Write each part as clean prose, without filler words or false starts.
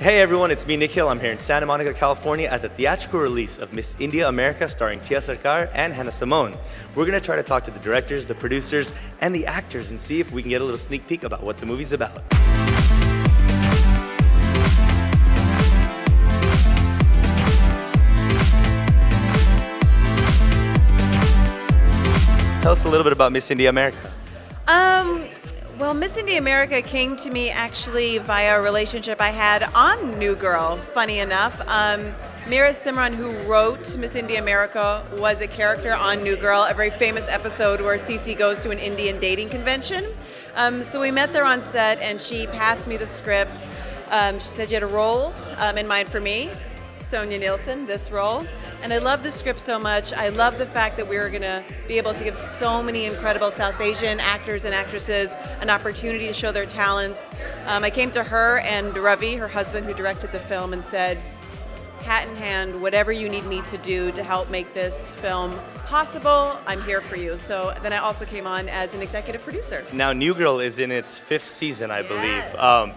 Hey everyone, it's me Nikhil. I'm here in Santa Monica, California at the theatrical release of Miss India America starring Tiya Sircar and Simone. We're going to try to talk to the directors, the producers, and the actors and see if we can get a little sneak peek about what the movie's about. Tell us a little bit about Miss India America. Well, Miss India America came to me actually via a relationship I had on New Girl, funny enough. Meera Simhan, who wrote Miss India America, was a character on New Girl, a very famous episode where Cece goes to an Indian dating convention. So we met there on set and she passed me the script. She said she had a role in mind for me, Sonia Nielsen, this role. And I love the script so much. I love the fact that we were going to be able to give so many incredible South Asian actors and actresses an opportunity to show their talents. I came to her and Ravi, her husband who directed the film, and said, hat in hand, whatever you need me to do to help make this film possible, I'm here for you. So then I also came on as an executive producer. Now New Girl is in its 5th season, I believe.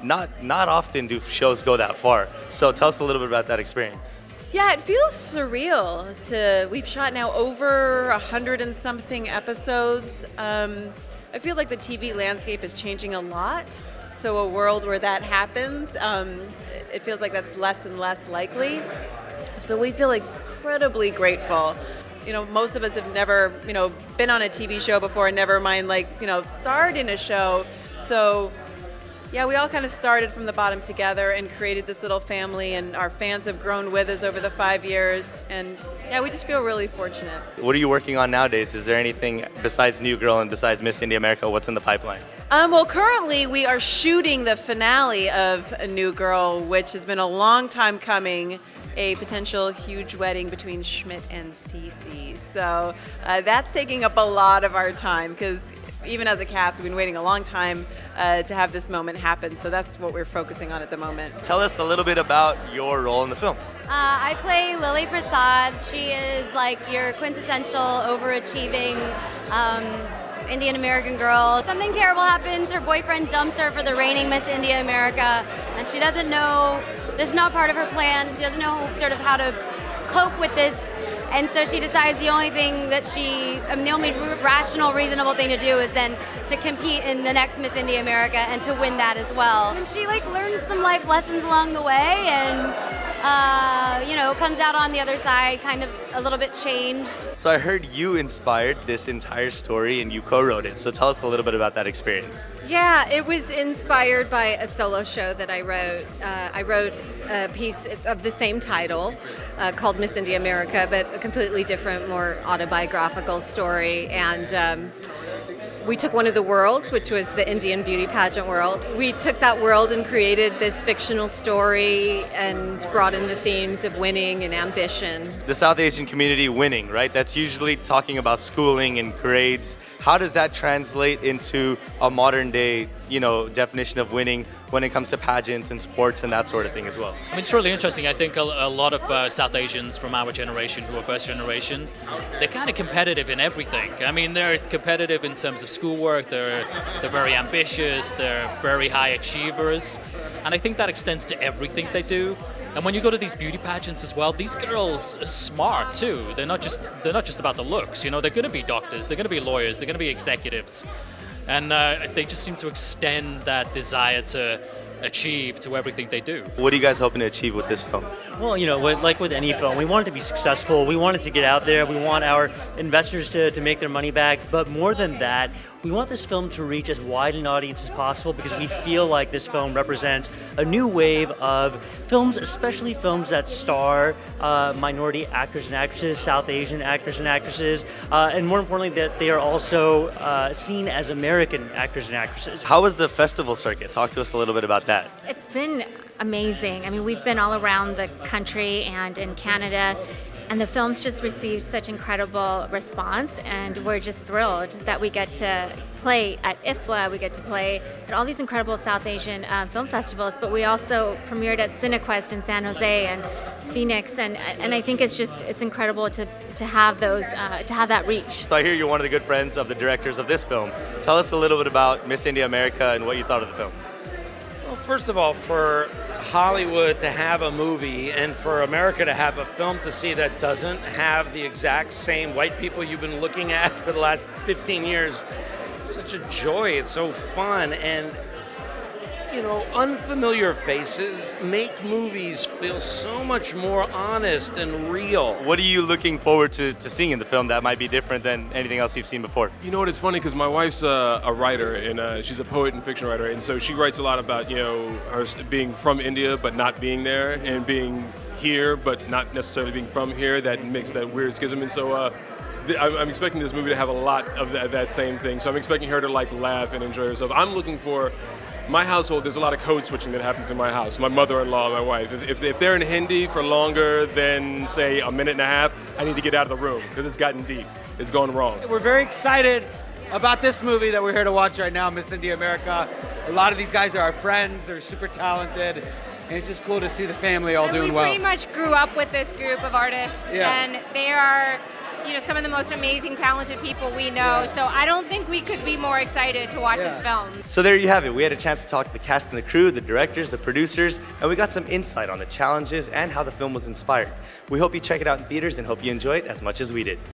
Not often do shows go that far. So tell us a little bit about that experience. Yeah, it feels surreal. We've shot now over 100 and something episodes. I feel like the TV landscape is changing a lot. So a world where that happens, it feels like that's less and less likely. So we feel incredibly grateful. You know, most of us have never, been on a TV show before, and never mind starred in a show. So yeah, we all kind of started from the bottom together and created this little family, and our fans have grown with us over the 5 years, and yeah, we just feel really fortunate. What are you working on nowadays? Is there anything besides New Girl and besides Miss India America? What's in the pipeline? Well, currently we are shooting the finale of A New Girl, which has been a long time coming, a potential huge wedding between Schmidt and Cece. So that's taking up a lot of our time, because even as a cast, we've been waiting a long time to have this moment happen, so that's what we're focusing on at the moment. Tell us a little bit about your role in the film. I play Lily Prasad. She is your quintessential overachieving Indian American girl. Something terrible happens, her boyfriend dumps her for the reigning Miss India America, and she doesn't know, this is not part of her plan, she doesn't know sort of how to cope with this. And so she decides the only rational, reasonable thing to do is then to compete in the next Miss India America and to win that as well. And she learns some life lessons along the way, and comes out on the other side kind of a little bit changed. So I heard you inspired this entire story and you co-wrote it. So tell us a little bit about that experience. Yeah, it was inspired by a solo show that I wrote. I wrote a piece of the same title called Miss India America, but a completely different, more autobiographical story. And we took one of the worlds, which was the Indian beauty pageant world. We took that world and created this fictional story and brought in the themes of winning and ambition. The South Asian community winning, right? That's usually talking about schooling and grades. How does that translate into a modern day, definition of winning when it comes to pageants and sports and that sort of thing as well? I mean, it's really interesting. I think a lot of South Asians from our generation, who are first generation, they're kind of competitive in everything. I mean, they're competitive in terms of schoolwork, they're very ambitious, they're very high achievers, and I think that extends to everything they do. And when you go to these beauty pageants as well, these girls are smart too. They're not just about the looks. They're going to be doctors, they're going to be lawyers, they're going to be executives, and they just seem to extend that desire to achieve to everything they do. What are you guys hoping to achieve with this film? Well, like with any film, we want it to be successful. We want it to get out there. We want our investors to make their money back. But more than that, we want this film to reach as wide an audience as possible, because we feel like this film represents a new wave of films, especially films that star minority actors and actresses, South Asian actors and actresses, and more importantly, that they are also seen as American actors and actresses. How was the festival circuit? Talk to us a little bit about that. It's been amazing. I mean, we've been all around the country and in Canada, and the film's just received such incredible response, and we're just thrilled that we get to play at IFLA, we get to play at all these incredible South Asian film festivals, but we also premiered at CineQuest in San Jose and Phoenix, and I think it's incredible to have those to have that reach. So I hear you're one of the good friends of the directors of this film. Tell us a little bit about Miss India America and what you thought of the film. Well, first of all, for Hollywood to have a movie and for America to have a film to see that doesn't have the exact same white people you've been looking at for the last 15 years. Such a joy. It's so fun. And, you know, unfamiliar faces make movies feel so much more honest and real. What are you looking forward to seeing in the film that might be different than anything else you've seen before? You know what? It's funny because my wife's a writer, and she's a poet and fiction writer, and so she writes a lot about, you know, her being from India but not being there, and being here but not necessarily being from here. That makes that weird schism, and so I'm expecting this movie to have a lot of that same thing. So I'm expecting her to like laugh and enjoy herself. I'm looking for. My household, there's a lot of code switching that happens in my house. My mother-in-law, my wife. If they're in Hindi for longer than, say, a minute and a half, I need to get out of the room because it's gotten deep. It's gone wrong. We're very excited about this movie that we're here to watch right now, Miss India America. A lot of these guys are our friends. They're super talented. And it's just cool to see the family all doing well. We pretty much grew up with this group of artists, and they are, you know, some of the most amazing, talented people we know. So I don't think we could be more excited to watch this film. So there you have it. We had a chance to talk to the cast and the crew, the directors, the producers, and we got some insight on the challenges and how the film was inspired. We hope you check it out in theaters and hope you enjoy it as much as we did.